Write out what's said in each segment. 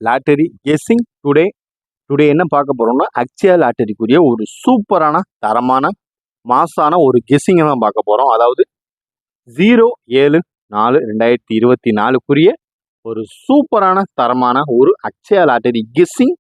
Lottery guessing today என்ன பார்க்க போறோம்னா அக்ஷயா லாட்டரிக்குரிய ஒரு சூப்பரான தரமான மாசான ஒரு கெஸ்ஸிங்கை தான் பார்க்க போறோம். அதாவது 07/4/2024 ஒரு சூப்பரான தரமான ஒரு அக்ஷயா லாட்டரி கெஸ்ஸிங்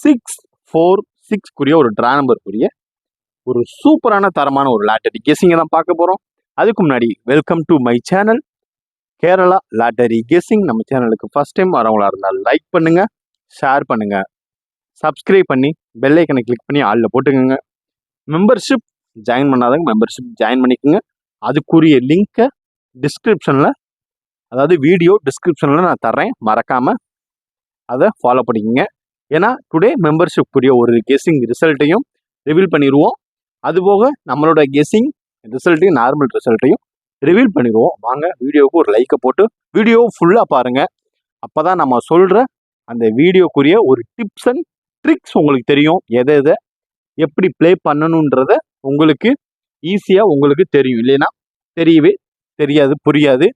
646 ஒரு டிரா நம்பருக்குரிய ஒரு சூப்பரான தரமான ஒரு லாட்டரி கெஸ்ஸிங்கை தான் பார்க்க போறோம். அதுக்கு முன்னாடி welcome to my channel Kerala lottery guessing. நம்ம சேனலுக்கு ஃபர்ஸ்ட் டைம் வரவங்களா இருந்தால் லைக் பண்ணுங்க, ஷேர் பண்ணுங்க, சப்ஸ்கிரைப் பண்ணி பெல் ஐக்கனை கிளிக் பண்ணி ஆளில் போட்டுக்கோங்க. மெம்பர்ஷிப் ஜாயின் பண்ணாதவங்க மெம்பர்ஷிப் ஜாயின் பண்ணிக்கோங்க. அதுக்குரிய லிங்க்கை டிஸ்கிரிப்ஷனில், அதாவது வீடியோ டிஸ்கிரிப்ஷனில் நான் தர்றேன், மறக்காமல் அதை ஃபாலோ பண்ணிக்கோங்க. ஏன்னா டுடே மெம்பர்ஷிப்புக்குரிய ஒரு கெஸ்ஸிங் ரிசல்ட்டையும் ரிவீல் பண்ணிடுவோம். அதுபோக நம்மளோட கெஸ்ஸிங் ரிசல்ட்டையும் நார்மல் ரிசல்ட்டையும் ரிவீல் பண்ணிடுவோம். வாங்க வீடியோவுக்கு ஒரு லைக்கை போட்டு வீடியோ ஃபுல்லாக பாருங்கள். அப்போ தான் நம்ம சொல்கிற அந்த வீடியோக்குரிய ஒரு டிப்ஸ் அண்ட் ட்ரிக்ஸ் உங்களுக்கு தெரியும். எதை எப்படி ப்ளே பண்ணணுன்றத உங்களுக்கு ஈஸியாக உங்களுக்கு தெரியும். இல்லைன்னா தெரியவே தெரியாது, புரியாது.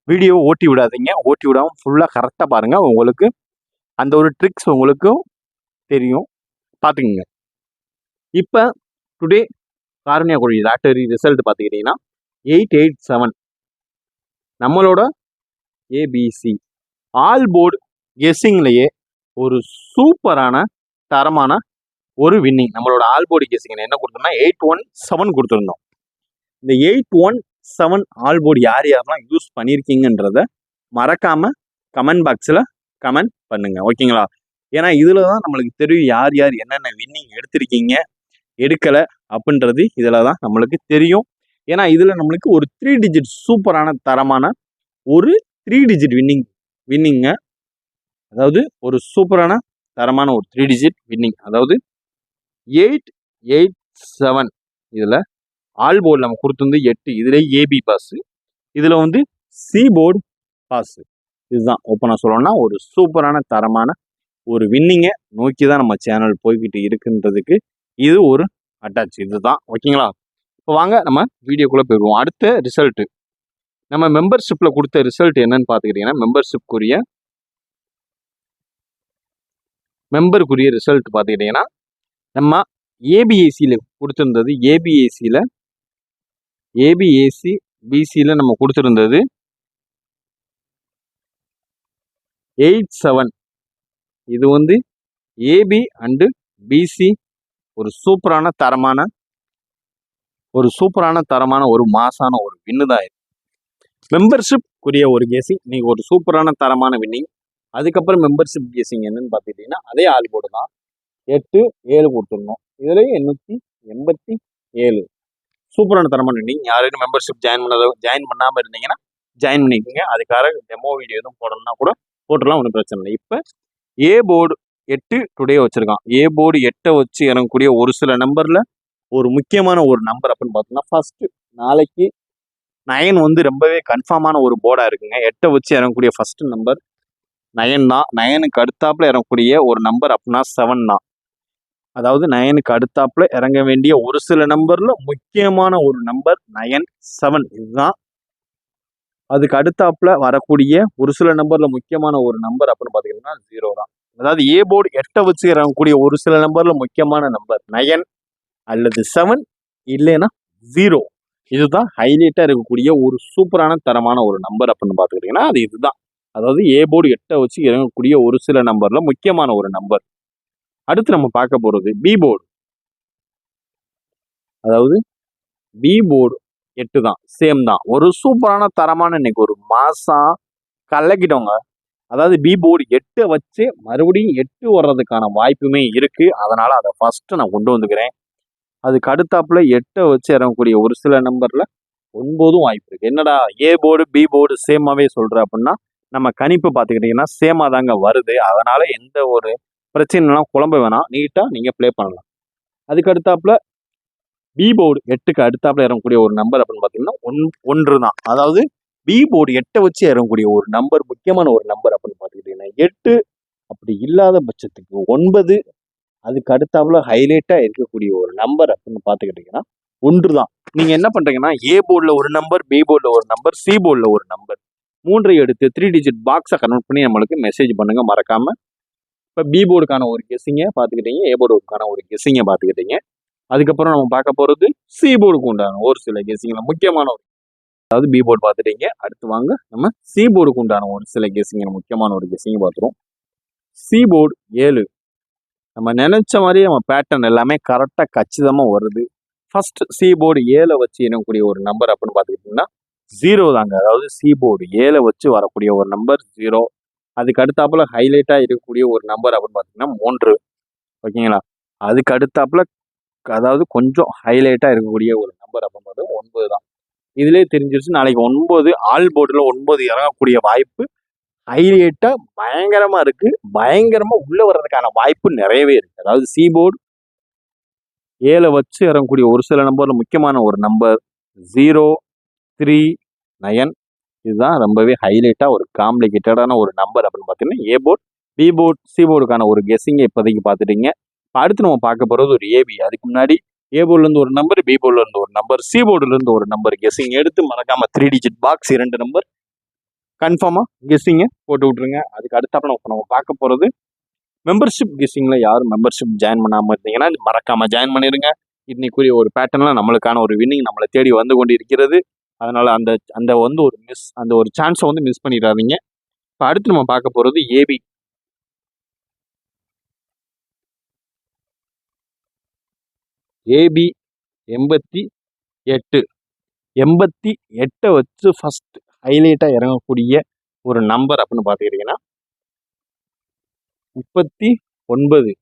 வீடியோவை ஓட்டி விடாதீங்க. ஓட்டி விடாமல் ஃபுல்லாக கரெக்டாக பாருங்கள். உங்களுக்கு அந்த ஒரு ட்ரிக்ஸ் உங்களுக்கும் தெரியும். பார்த்துக்குங்க. இப்போ டுடே காரணியாக்குடி லாட்டரி ரிசல்ட் பார்த்துக்கிட்டிங்கன்னா 887 நம்மளோட ஏபிசி ஆல் போர்டு கெஸ்ஸிங்லேயே ஒரு சூப்பரான தரமான ஒரு வின்னிங். நம்மளோட ஆல் போர்டு கெஸ்ஸிங் என்ன கொடுத்தோம்னா 817 கொடுத்துருந்தோம். இந்த 817 ஆல் போர்டு யார் யாரெல்லாம் யூஸ் பண்ணியிருக்கீங்கன்றத மறக்காம கமெண்ட் பாக்ஸில் கமெண்ட் பண்ணுங்க, ஓகேங்களா? ஏன்னா இதில் தான் நம்மளுக்கு தெரியும் யார் யார் என்னென்ன வின்னிங் எடுத்திருக்கீங்க, எடுக்கலை அப்படின்றது இதில் தான் நம்மளுக்கு தெரியும். ஏன்னா இதில் நம்மளுக்கு ஒரு 3 டிஜிட் சூப்பரான தரமான ஒரு 3 டிஜிட் வின்னிங்க, அதாவது ஒரு சூப்பரான தரமான ஒரு 3 டிஜிட் வின்னிங், அதாவது 887. இதில் ஆல் போர்டு நம்ம கொடுத்துருந்து 8, இதில் ஏபி பாஸ், இதில் வந்து சி போர்டு பாஸ். இதுதான் ஓப்பனாக சொல்லணும்னா ஒரு சூப்பரான தரமான ஒரு வின்னிங்கை நோக்கி தான் நம்ம சேனல் போய்கிட்டு இருக்குன்றதுக்கு இது ஒரு அட்டாச். இதுதான், ஓகேங்களா? இப்போ வாங்க நம்ம வீடியோக்குள்ளே போயிடுவோம். அடுத்த ரிசல்ட்டு நம்ம மெம்பர்ஷிப்பில் கொடுத்த ரிசல்ட் என்னன்னு பார்த்துக்கிட்டிங்கன்னா மெம்பருக்குரிய ரிசல்ட் பார்த்துக்கிட்டிங்கன்னா நம்ம ஏபிஏசியில் கொடுத்துருந்தது, ஏபிஏசி பிசியில் நம்ம கொடுத்துருந்தது 87. இது வந்து ஏபி அண்டு பிசி ஒரு சூப்பரான தரமான ஒரு மாசான ஒரு வின்னு தான். மெம்பர்ஷிப் உரிய ஒரு கேசிங் இன்னைக்கு ஒரு சூப்பரான தரமான வின்னிங். அதுக்கப்புறம் மெம்பர்ஷிப் கேசிங் என்னன்னு பார்த்துக்கிட்டிங்கன்னா அதே ஆல் போர்டு தான் 87 கொடுத்துருந்தோம். இதுலேயும் 887 சூப்பரான தரமான வின்னிங். யாரும் மெம்பர்ஷிப் ஜாயின் பண்ணாமல் இருந்தீங்கன்னா ஜாயின் பண்ணிக்கோங்க. அதுக்காக டெமோ வீடியோ எதுவும் போடணும்னா கூட போட்டுடலாம், ஒன்றும் பிரச்சனை இல்லை. இப்போ ஏ போர்டு 8 டுடே வச்சுருக்கான். ஏ போர்டு 8 வச்சு இறங்கக்கூடிய ஒரு சில நம்பரில் ஒரு முக்கியமான ஒரு நம்பர் அப்படின்னு பார்த்தோம்னா ஃபஸ்ட்டு நாளைக்கு 9 வந்து ரொம்பவே கன்ஃபார்மான ஒரு போர்டாக இருக்குங்க. 8 வச்சு இறங்கக்கூடிய ஃபஸ்ட்டு நம்பர் 9 தான். 9க்கு அடுத்தாப்புல இறங்கக்கூடிய ஒரு நம்பர் அப்படின்னா 7 தான். அதாவது 9க்கு அடுத்தாப்புல இறங்க வேண்டிய ஒரு சில நம்பரில் முக்கியமான ஒரு நம்பர் 97. இதுதான். அதுக்கு அடுத்தாப்புல வரக்கூடிய ஒரு சில நம்பரில் முக்கியமான ஒரு நம்பர் அப்படின்னு பார்த்தீங்கன்னா 0 தான். அதாவது ஏ போர்டு 8 வச்சு இறங்கக்கூடிய ஒரு சில நம்பரில் முக்கியமான நம்பர் 9 அல்லது 7, இல்லைன்னா 0. இதுதான் ஹைலைட்டாக இருக்கக்கூடிய ஒரு சூப்பரான தரமான ஒரு நம்பர் அப்படின்னு பார்த்துக்கிட்டிங்கன்னா அது இதுதான். அதாவது ஏ போர்டு 8 வச்சு இறங்கக்கூடிய ஒரு சில நம்பரில் முக்கியமான ஒரு நம்பர். அடுத்து நம்ம பார்க்க போகிறது பி போர்டு. அதாவது பி போர்டு 8 தான், சேம் தான். ஒரு சூப்பரான தரமான இன்னைக்கு ஒரு மாசம் கலக்கிட்டவங்க. அதாவது பி போர்டு 8 வச்சு மறுபடியும் 8 வர்றதுக்கான வாய்ப்புமே இருக்குது. அதனால் அதை ஃபஸ்ட்டு நான் கொண்டு வந்துக்கிறேன். அதுக்கு அடுத்தாப்புல 8 வச்சு இறங்கக்கூடிய ஒரு சில நம்பரில் 9 வாய்ப்பு இருக்குது. என்னடா ஏ போர்டு பி போர்டு சேமாகவே சொல்கிற அப்படின்னா நம்ம கணிப்பு பார்த்துக்கிட்டிங்கன்னா சேமாக தாங்க வருது. அதனால் எந்த ஒரு பிரச்சனைலாம் குழம்ப வேணாம், நீட்டாக நீங்கள் ப்ளே பண்ணலாம். அதுக்கு அடுத்தாப்புல பி போர்டு 8க்கு அடுத்தாப்புல இறங்கக்கூடிய ஒரு நம்பர் அப்படின்னு பார்த்தீங்கன்னா 1 தான். அதாவது பி போர்டு 8 வச்சு இறங்கக்கூடிய ஒரு நம்பர் முக்கியமான ஒரு நம்பர் அப்படின்னு பார்த்துக்கிட்டிங்கன்னா 8. அப்படி இல்லாத பட்சத்துக்கு 9. அதுக்கு அடுத்தாப்புல ஹைலைட்டாக இருக்கக்கூடிய ஒரு நம்பர் அப்படின்னு பார்த்துக்கிட்டிங்கன்னா 1 தான். நீங்கள் என்ன பண்ணுறீங்கன்னா ஏ போர்டில் ஒரு நம்பர், பி போர்டில் ஒரு நம்பர், சி போர்டில் ஒரு நம்பர், 3 எடுத்து 3 டிஜிட் பாக்ஸை கன்வெர்ட் பண்ணி நம்மளுக்கு மெசேஜ் பண்ணுங்கள் மறக்காமல். இப்போ பி போர்டுக்கான ஒரு கெஸ்ஸிங்கை பார்த்துக்கிட்டீங்க, ஏ போர்டுக்கான ஒரு கெஸ்ஸிங்கை பார்த்துக்கிட்டீங்க. அதுக்கப்புறம் நம்ம பார்க்க போகிறது சி போர்டுக்கு உண்டான ஒரு சில கெஸ்ஸிங்கில் முக்கியமான ஒரு, அதாவது பி போர்டு பார்த்துட்டீங்க. அடுத்து வாங்க நம்ம சி போர்டுக்கு உண்டான ஒரு சில கெஸ்ஸிங்கில் முக்கியமான ஒரு கெஸ்ஸிங் பார்த்துருவோம். C board 7. நம்ம நினைச்ச மாதிரி நம்ம பேட்டர்ன் எல்லாமே கரெக்டாக கச்சிதமாக வருது. ஃபர்ஸ்ட் சி போர்டு 7 வச்சு இணையக்கூடிய ஒரு நம்பர் அப்படின்னு பார்த்துக்கிட்டிங்கன்னா 0 தாங்க. அதாவது சி போர்டு 7 வச்சு வரக்கூடிய ஒரு நம்பர் 0. அதுக்கு அடுத்தாப்புல ஹைலைட்டாக இருக்கக்கூடிய ஒரு நம்பர் அப்படின்னு பார்த்தீங்கன்னா 3. ஓகேங்களா? அதுக்கு அடுத்தாப்புல அதாவது கொஞ்சம் ஹைலைட்டாக இருக்கக்கூடிய ஒரு நம்பர் அப்படின்னு பார்த்தா 9 தான். இதுலேயே தெரிஞ்சிருச்சு நாளைக்கு 9 ஆல் போர்டில் 9 இறங்கக்கூடிய வாய்ப்பு ஹைலைட்டாக பயங்கரமாக இருக்குது. பயங்கரமாக உள்ளே வர்றதுக்கான வாய்ப்பு நிறையவே இருக்குது. அதாவது சி போர்டு 7 வச்சு இறங்கக்கூடிய ஒரு சில நம்பரில் முக்கியமான ஒரு நம்பர் 0, 3, 9. இதுதான் ரொம்பவே ஹைலைட்டாக ஒரு காம்ப்ளிகேட்டடான ஒரு நம்பர் அப்படின்னு பார்த்தீங்கன்னா A board, B board, C போர்டுக்கான ஒரு கெஸ்ஸிங்கை இப்போதைக்கு பார்த்துட்டீங்க. அடுத்து நம்ம பார்க்க போகிறது ஒரு ஏபி. அதுக்கு முன்னாடி ஏ போர்டுலேருந்து ஒரு நம்பர், பி போர்டுலேருந்து ஒரு நம்பர், சி போர்டுலேருந்து ஒரு நம்பர் கெஸ்ஸிங் எடுத்து மறக்காமல் 3 டிஜிட் பாக்ஸ் 2 நம்பர் கன்ஃபார்மாக கெஸ்ஸிங்கை போட்டு விட்ருங்க. அதுக்கு அடுத்தாப்புல நம்ம பார்க்க போகிறது மெம்பர்ஷிப் கெஸ்ஸிங்கில் யாரும் மெம்பர்ஷிப் ஜாயின் பண்ணாமல் இருந்தீங்கன்னா மறக்காமல் ஜாயின் பண்ணிடுங்க. இன்னைக்குரிய ஒரு பேட்டர்னில் நம்மளுக்கான ஒரு வின்னிங் நம்மளை தேடி வந்து கொண்டு இருக்கிறது. அதனால் அந்த வந்து ஒரு சான்ஸை வந்து மிஸ் பண்ணிடாதீங்க. இப்போ அடுத்து நம்ம பார்க்க போகிறது ஏபி. ஏபி 88. 88 வச்சு ஃபர்ஸ்ட் ஹைலைட்டாக இறங்கக்கூடிய ஒரு நம்பர் அப்படின்னு பார்த்துக்கிட்டிங்கன்னா 39.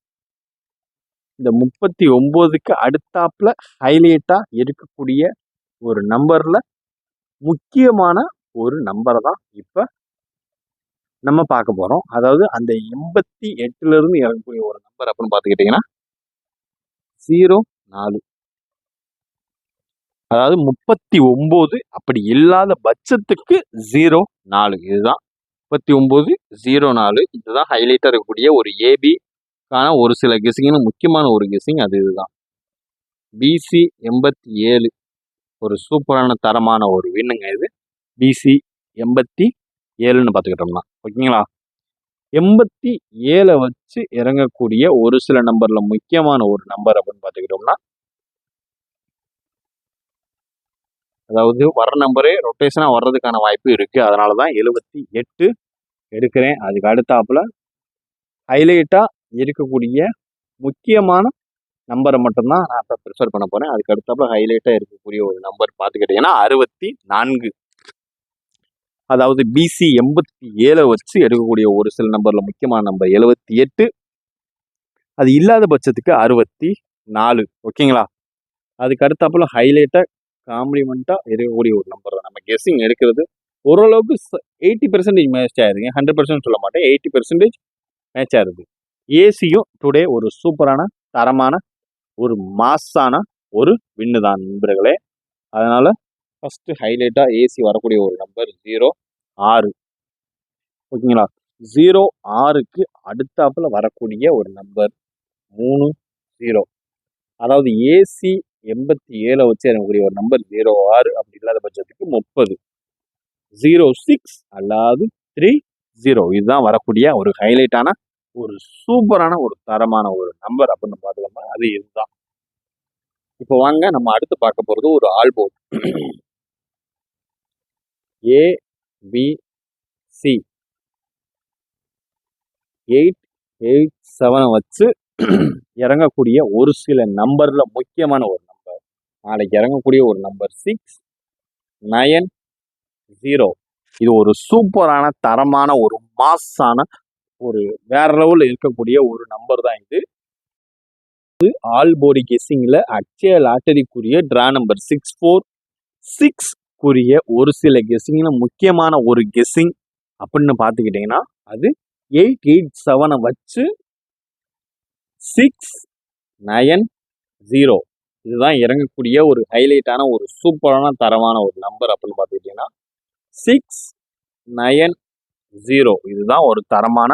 இந்த 39க்கு அடுத்தாப்புல ஹைலைட்டாக இருக்கக்கூடிய ஒரு நம்பரில் முக்கியமான ஒரு நம்பரை தான் இப்போ நம்ம பார்க்க போகிறோம். அதாவது அந்த 88லேருந்து இறங்கக்கூடிய ஒரு நம்பர் அப்படின்னு பார்த்துக்கிட்டிங்கன்னா 04. அதாவது 39 அப்படி இல்லாத பட்சத்துக்கு 04. இதுதான் 39, 04. இதுதான் ஹைலைட்டாக இருக்கக்கூடிய ஒரு ஏபிக்கான ஒரு சில கெஸ்ஸிங்னு முக்கியமான ஒரு கெஸ்ஸிங் அது இதுதான். பிசி 87 ஒரு சூப்பரான தரமான ஒரு வின்னுங்க இது. பிசி 87ன்னு பார்த்துக்கிட்டோம்னா ஓகேங்களா? 87 வச்சு இறங்கக்கூடிய ஒரு சில நம்பரில் முக்கியமான ஒரு நம்பர் அப்படின்னு பார்த்துக்கிட்டோம்னா, அதாவது வர நம்பரே ரொட்டேஷனாக வர்றதுக்கான வாய்ப்பு இருக்குது. அதனால தான் 78 எடுக்கிறேன். அதுக்கு அடுத்தாப்புல ஹைலைட்டாக இருக்கக்கூடிய முக்கியமான நம்பரை மட்டும்தான் நான் இப்போ ப்ரிஃபர் பண்ண போகிறேன். அதுக்கு அடுத்தாப்புல ஹைலைட்டாக இருக்கக்கூடிய ஒரு நம்பர் பார்த்துக்கிட்டிங்கன்னா 64. அதாவது பிசி 87 வச்சு எடுக்கக்கூடிய ஒரு சில நம்பரில் முக்கியமான நம்பர் 78. அது இல்லாத பட்சத்துக்கு 64. ஓகேங்களா? அதுக்கு அடுத்தாப்புல ஹைலைட்டாக காம்ப்ளிமெண்ட்டாக இருக்கக்கூடிய ஒரு நம்பர் தான். நம்ம கெஸ்ஸிங் எடுக்கிறது ஓரளவுக்கு 80% மேட்ச் ஆயிருங்க. 100% சொல்ல மாட்டேன், 80% மேட்ச் ஆயிருது. ஏசியும் டுடே ஒரு சூப்பரான தரமான ஒரு மாஸான ஒரு வின்னு தான் நண்பர்களே. அதனால ஃபர்ஸ்ட் ஹைலைட்டாக ஏசி வரக்கூடிய ஒரு நம்பர் 06. ஓகேங்களா? 06க்கு அடுத்தாப்புல வரக்கூடிய ஒரு நம்பர் 30. அதாவது ஏசி 87 வச்சு இறங்கக்கூடிய ஒரு நம்பர் 06 அப்படி இல்லாத பட்சத்துக்கு 30. 06 அல்லாது 30. இதுதான் வரக்கூடிய ஒரு ஹைலைட்டான ஒரு சூப்பரான ஒரு தரமான ஒரு நம்பர் அப்படின்னு பார்த்துக்கோங்க. அது இதுதான். இப்போ வாங்க நம்ம அடுத்து பார்க்க போகிறது ஒரு ஆல் போர்டு. ஏபிசி 887 வச்சு இறங்கக்கூடிய ஒரு சில நம்பர்ல முக்கியமான ஒரு நம்பர் நாளைக்கு இறங்கக்கூடிய ஒரு நம்பர் 690. இது ஒரு சூப்பரான தரமான ஒரு மாஸான ஒரு வேற லெவலில் இருக்கக்கூடிய ஒரு நம்பர் தான் இது. ஆல் போர்டு கெஸ்ஸிங்ல அக்ஷய லாட்டரிக்குரிய டிரா நம்பர் 646 கூறிய ஒரு சில கெஸ்ஸிங்ல முக்கியமான ஒரு கெஸ்ஸிங் அப்படின்னு பார்த்துக்கிட்டீங்கன்னா அது 887 வச்சு 690. இதுதான் இறங்கக்கூடிய ஒரு ஹைலைட்டான ஒரு சூப்பரான தரமான ஒரு நம்பர் அப்படின்னு பார்த்துக்கிட்டீங்கன்னா 690. இதுதான் ஒரு தரமான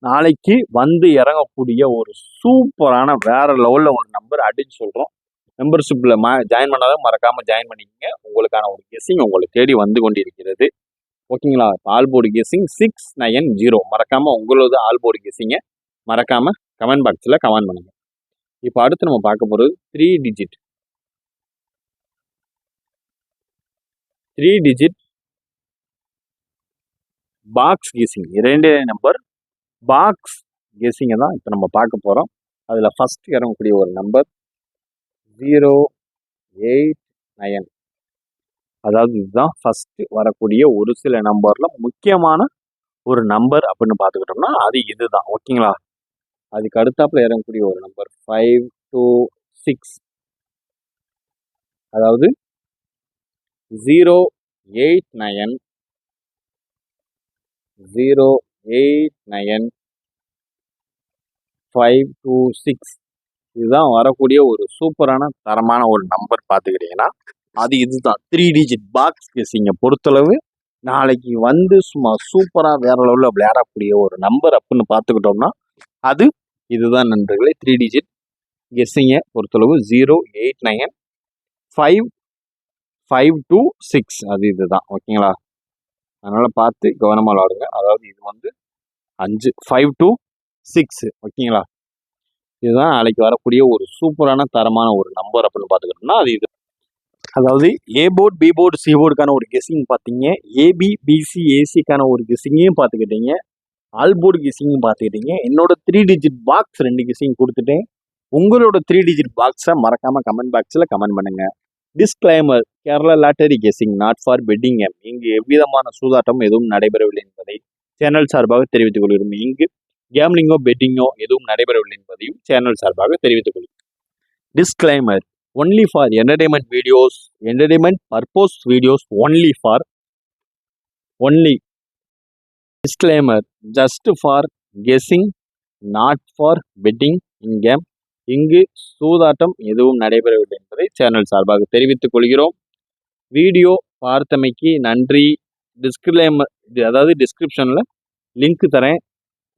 நாளைக்கு வந்து இறங்கக்கூடிய ஒரு சூப்பரான வேற லெவலில் ஒரு நம்பர் அடிச்சு சொல்கிறோம். மெம்பர்ஷிப்பில் ஜாயின் பண்ணாதான் மறக்காமல் ஜாயின் பண்ணிக்கங்க. உங்களுக்கான ஒரு கெஸ்ஸிங் உங்களை தேடி வந்து கொண்டிருக்கிறது. ஓகேங்களா? All board guessing 690. மறக்காமல் உங்களோட ஆல் போர்டு கெஸ்ஸிங்கை மறக்காமல் கமெண்ட் பாக்ஸில் கமெண்ட் பண்ணுங்கள். இப்போ அடுத்து நம்ம பார்க்க போகிறது 3 digit box guessing. 2 number box கெஸிங்கை தான் இப்போ நம்ம பார்க்க போகிறோம். அதில் ஃபஸ்ட் இறங்கக்கூடிய ஒரு நம்பர் 089. அதாவது இதுதான் ஃபஸ்ட்டு வரக்கூடிய ஒரு சில நம்பரில் முக்கியமான ஒரு நம்பர் அப்படின்னு பார்த்துக்கிட்டோம்னா அது இதுதான். ஓகேங்களா? அதுக்கு அடுத்தாப்புல இறங்கக்கூடிய ஒரு நம்பர் 526. அதாவது 089 526. இதுதான் வரக்கூடிய ஒரு சூப்பரான தரமான ஒரு நம்பர். பார்த்துக்கிட்டிங்கன்னா அது இதுதான் 3 டிஜிட் பாக்ஸ் கெஸிங்கை பொறுத்தளவு நாளைக்கு வந்து சும்மா சூப்பராக வேற லெவலில் விளையாடக்கூடிய ஒரு நம்பர் அப்படின்னு பார்த்துக்கிட்டோம்னா அது இதுதான் நண்பர்களே. 3 டிஜிட் கெஸ்ஸிங்கை பொறுத்தளவு 089 526 அது இதுதான். ஓகேங்களா? அதனால் பார்த்து கவனமாக விளாடுங்க. அதாவது இது வந்து 526. ஓகேங்களா? இதுதான் நாளைக்கு வரக்கூடிய ஒரு சூப்பரான தரமான ஒரு நம்பர் அப்படின்னு பார்த்துக்கிட்டோம்னா அது இது. அதாவது A board, B board, C போர்டுக்கான ஒரு கெஸ்ஸிங் பார்த்தீங்க, ஏபி, பிசி, ஏசிக்கான ஒரு கெஸ்ஸிங்கையும் பார்த்துக்கிட்டீங்க, ஆல் போர்டு கெஸ்ஸிங்கும் பார்த்துக்கிட்டீங்க. என்னோட 3 டிஜிட் பாக்ஸ் 2 கெஸ்ஸிங் கொடுத்துட்டேன். உங்களோட 3 டிஜிட் பாக்ஸை மறக்காம கமெண்ட் பாக்ஸில் கமெண்ட் பண்ணுங்க. Disclaimer: Kerala lottery guessing not for betting game. இங்கு எவ்விதமான சூதாட்டம் எதுவும் நடைபெறவில்லை என்பதை சேனல் சார்பாக தெரிவித்துக் கொள்கிறோம். இங்கு கேம்லிங்கோ பெட்டிங்கோ எதுவும் நடைபெறவில்லை என்பதையும் சேனல் சார்பாக தெரிவித்துக் கொள்கிறோம். Disclaimer: only for entertainment videos, entertainment purpose videos only. Disclaimer: just for guessing, not for betting in game. இங்கு சூதாட்டம் எதுவும் நடைபெறவில்லை என்பதை சேனல் சார்பாக தெரிவித்துக் கொள்கிறோம். வீடியோ பார்த்தமைக்கு நன்றி. டிஸ்க்ளைமர் அதாவது டிஸ்கிரிப்ஷனில் லிங்க் தரேன்.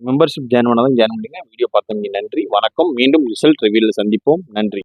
மெம்பர்ஷிப் ஜாயின் பண்ணாதான் ஜாயின் பண்ணுங்க. வீடியோ பார்த்தமைக்கு நன்றி. வணக்கம். மீண்டும் ரிசல்ட் ரிவ்யூவில் சந்திப்போம். நன்றி.